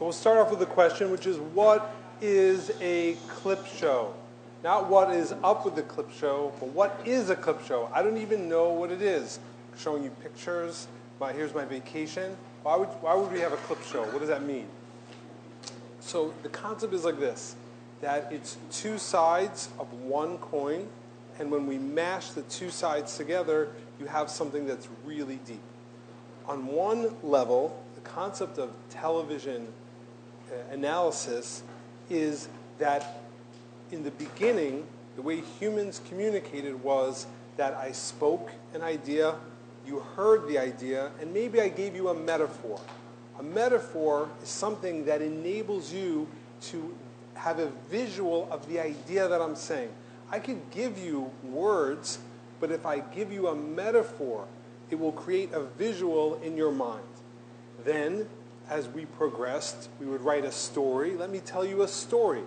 So we'll start off with a question, which is, what is a clip show? Not what is up with the clip show, but what is a clip show? I don't even know what it is. I'm showing you pictures. Here's my vacation. Why would we have a clip show? What does that mean? So the concept is like this, that it's two sides of one coin, and when we mash the two sides together, you have something that's really deep. On one level, the concept of television analysis is that in the beginning, the way humans communicated was that I spoke an idea, you heard the idea, and maybe I gave you a metaphor. A metaphor is something that enables you to have a visual of the idea that I'm saying. I could give you words, but if I give you a metaphor, it will create a visual in your mind. Then, as we progressed, we would write a story. Let me tell you a story.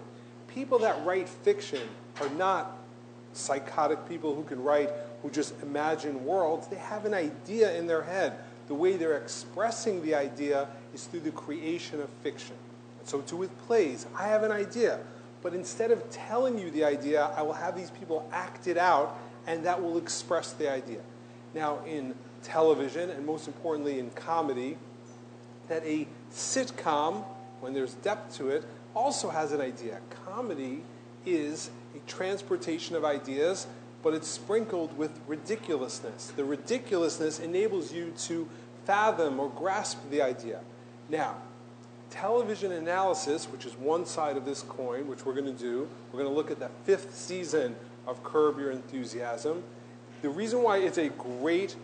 People that write fiction are not psychotic people who can write, who just imagine worlds. They have an idea in their head. The way they're expressing the idea is through the creation of fiction. And so too with plays. I have an idea, but instead of telling you the idea, I will have these people act it out, and that will express the idea. Now, in television, and most importantly in comedy, that a sitcom, when there's depth to it, also has an idea. Comedy is a transportation of ideas, but it's sprinkled with ridiculousness. The ridiculousness enables you to fathom or grasp the idea. Now, television analysis, which is one side of this coin, which we're going to do, we're going to look at the 5th season of Curb Your Enthusiasm. The reason why it's a great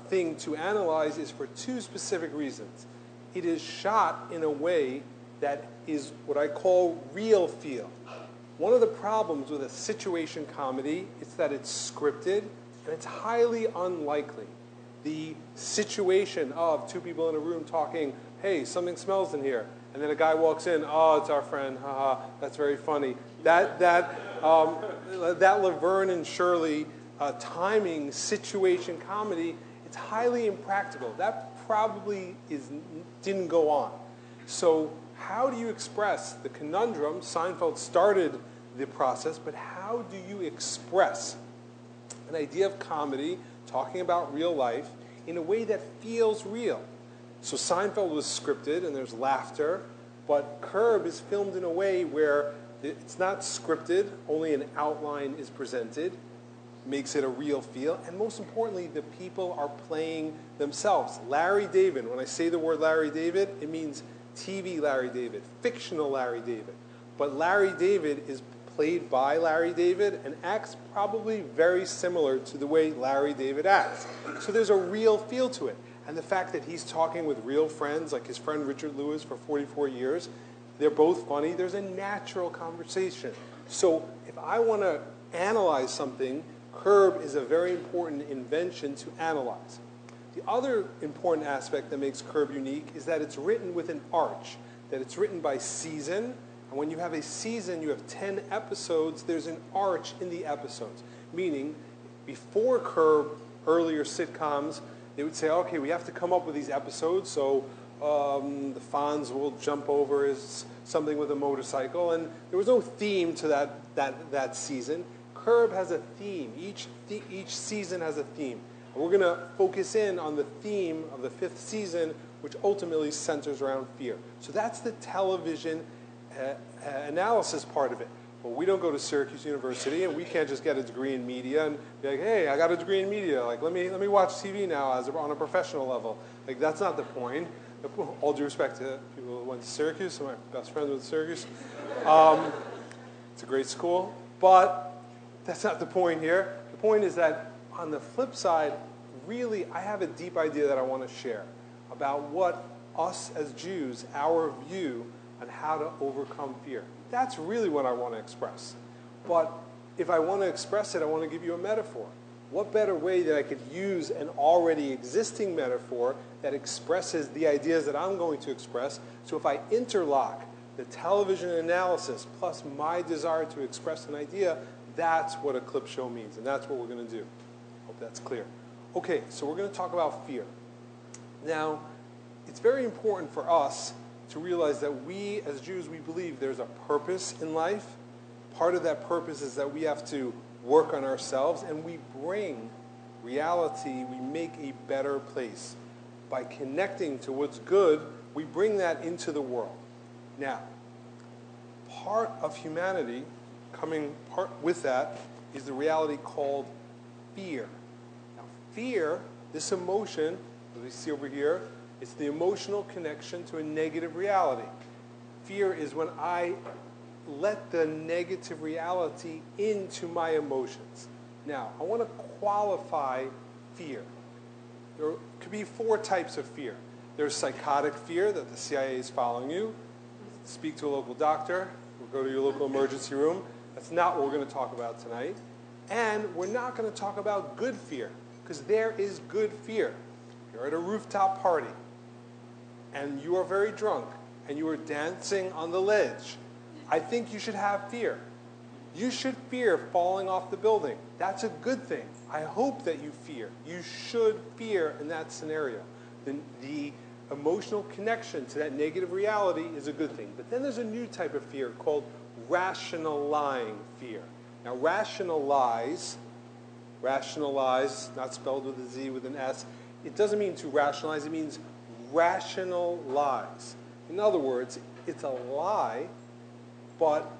thing to analyze is for two specific reasons. It is shot in a way that is what I call real feel. One of the problems with a situation comedy is that it's scripted and it's highly unlikely. The situation of two people in a room talking, hey, something smells in here, and then a guy walks in, oh, it's our friend, haha, that's very funny. That Laverne and Shirley timing situation comedy, it's highly impractical. That probably didn't go on. So how do you express the conundrum? Seinfeld started the process, but how do you express an idea of comedy, talking about real life, in a way that feels real? So Seinfeld was scripted, and there's laughter, but Curb is filmed in a way where it's not scripted, only an outline is presented, makes it a real feel, and most importantly, the people are playing themselves. Larry David, when I say the word Larry David, it means TV Larry David, fictional Larry David. But Larry David is played by Larry David and acts probably very similar to the way Larry David acts. So there's a real feel to it. And the fact that he's talking with real friends, like his friend Richard Lewis for 44 years, they're both funny, there's a natural conversation. So if I want to analyze something, Curb is a very important invention to analyze. The other important aspect that makes Curb unique is that it's written with an arch, that it's written by season. And when you have a season, you have 10 episodes, there's an arch in the episodes. Meaning, before Curb, earlier sitcoms, they would say, okay, we have to come up with these episodes, so the Fonz will jump over is something with a motorcycle, and there was no theme to that season. Curb has a theme. Each season has a theme. And we're going to focus in on the theme of the 5th season, which ultimately centers around fear. So that's the television analysis part of it. Well, we don't go to Syracuse University, and we can't just get a degree in media and be like, hey, I got a degree in media. Like, let me watch TV now on a professional level. Like, that's not the point. All due respect to people who went to Syracuse, some of my best friends went to Syracuse. It's a great school, but that's not the point here. The point is that on the flip side, really, I have a deep idea that I want to share about what us as Jews, our view on how to overcome fear. That's really what I want to express. But if I want to express it, I want to give you a metaphor. What better way that I could use an already existing metaphor that expresses the ideas that I'm going to express? So if I interlock the television analysis plus my desire to express an idea, that's what a clip show means, and that's what we're going to do. Hope that's clear. Okay, so we're going to talk about fear. Now, it's very important for us to realize that we, as Jews, we believe there's a purpose in life. Part of that purpose is that we have to work on ourselves, and we bring reality, we make a better place. By connecting to what's good, we bring that into the world. Now, part of humanity, part with that, is the reality called fear. Now, fear, this emotion, as we see over here, it's the emotional connection to a negative reality. Fear is when I let the negative reality into my emotions. Now, I want to qualify fear. There could be 4 types of fear. There's psychotic fear that the CIA is following you. Speak to a local doctor, or go to your local emergency room. That's not what we're going to talk about tonight. And we're not going to talk about good fear, because there is good fear. You're at a rooftop party, and you are very drunk, and you are dancing on the ledge. I think you should have fear. You should fear falling off the building. That's a good thing. I hope that you fear. You should fear in that scenario. The emotional connection to that negative reality is a good thing. But then there's a new type of fear called rationalizing fear. Now, rationalize, not spelled with a Z, with an S, it doesn't mean to rationalize, it means rationalize. In other words, it's a lie,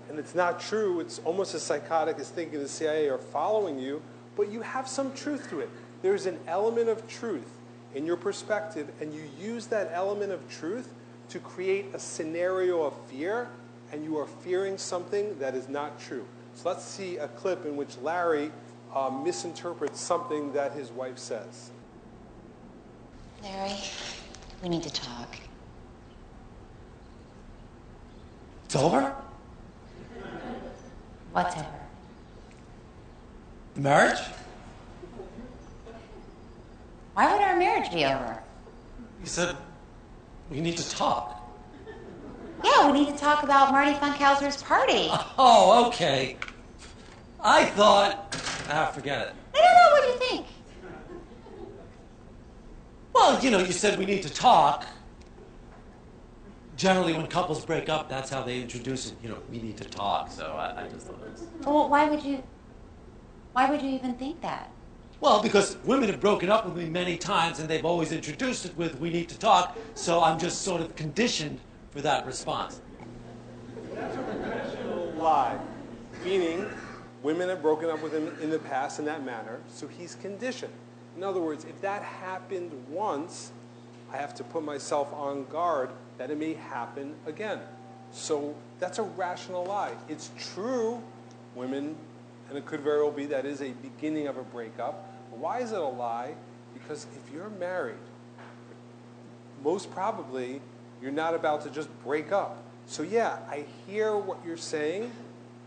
and it's not true. It's almost as psychotic as thinking the CIA are following you, but you have some truth to it. There's an element of truth in your perspective, and you use that element of truth to create a scenario of fear, and you are fearing something that is not true. So let's see a clip in which Larry misinterprets something that his wife says. Larry, we need to talk. It's over? What's over? The marriage? Why would our marriage be over? You said we need to talk. Yeah, we need to talk about Marty Funkhauser's party. Oh, okay. I thought... forget it. I don't know, what do you think? Well, you said we need to talk. Generally, when couples break up, that's how they introduce it. We need to talk, so I just thought it was... Well, why would you even think that? Well, because women have broken up with me many times, and they've always introduced it with, we need to talk, so I'm just sort of conditioned for that response. That's a rational lie, meaning women have broken up with him in the past in that manner, so he's conditioned. In other words, if that happened once, I have to put myself on guard that it may happen again. So that's a rational lie. It's true, women, and it could very well be that is a beginning of a breakup. But why is it a lie? Because if you're married, most probably you're not about to just break up. So yeah, I hear what you're saying,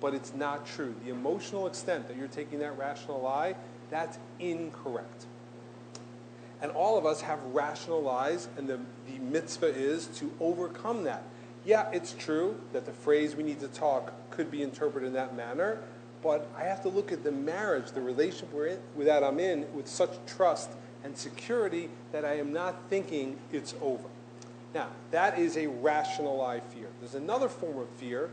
but it's not true. The emotional extent that you're taking that rational lie, that's incorrect. And all of us have rational lies, and the mitzvah is to overcome that. Yeah, it's true that the phrase we need to talk could be interpreted in that manner, but I have to look at the marriage, the relationship that I'm in, with such trust and security that I am not thinking it's over. Now, that is a rational lie fear. There's another form of fear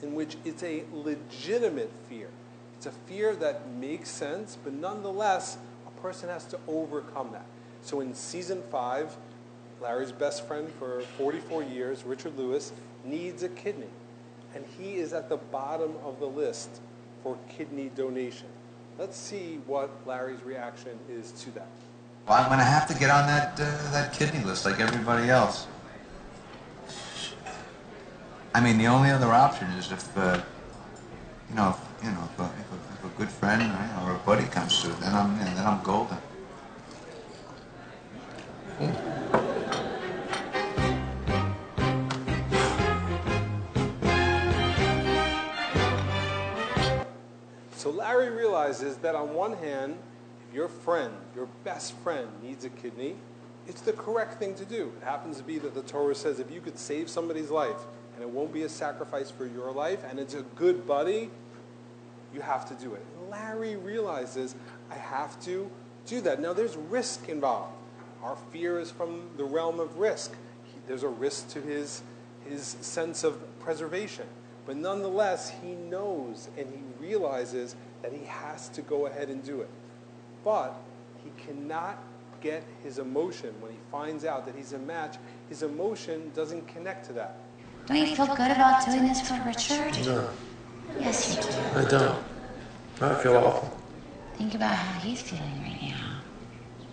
in which it's a legitimate fear. It's a fear that makes sense, but nonetheless, a person has to overcome that. So in season 5, Larry's best friend for 44 years, Richard Lewis, needs a kidney. And he is at the bottom of the list for kidney donation. Let's see what Larry's reaction is to that. Well, I'm going to have to get on that kidney list like everybody else. I mean, the only other option is if a good friend or a buddy comes through, then I'm golden. So Larry realizes that on one hand, if your friend, your best friend, needs a kidney, it's the correct thing to do. It happens to be that the Torah says if you could save somebody's life, and it won't be a sacrifice for your life, and it's a good buddy, you have to do it. And Larry realizes, I have to do that. Now, there's risk involved. Our fear is from the realm of risk. there's a risk to his sense of preservation. But nonetheless, he knows and he realizes that he has to go ahead and do it. But he cannot get his emotion when he finds out that he's a match. His emotion doesn't connect to that. Don't you feel good about doing this for Richard? No, Yes, you do. I don't. I feel awful. Think about how he's feeling right now.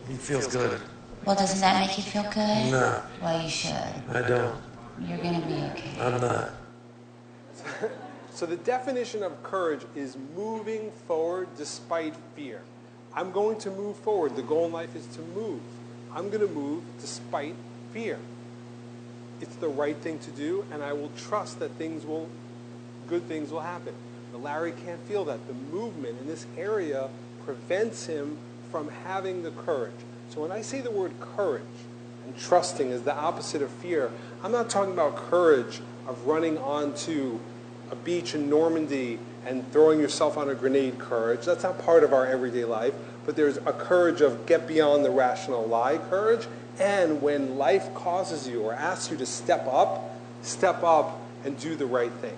He feels good. Well, doesn't that make you feel good? No, Well, you should. I don't. You're gonna be okay. I'm not. So the definition of courage is moving forward despite fear. I'm going to move forward. The goal in life is to move. I'm going to move despite fear. It's the right thing to do, and I will trust that good things will happen. But Larry can't feel that. The movement in this area prevents him from having the courage. So when I say the word courage and trusting is the opposite of fear, I'm not talking about courage of running onto a beach in Normandy and throwing yourself on a grenade courage. That's not part of our everyday life. But there's a courage of get beyond the rational lie courage. And when life causes you or asks you to step up and do the right thing.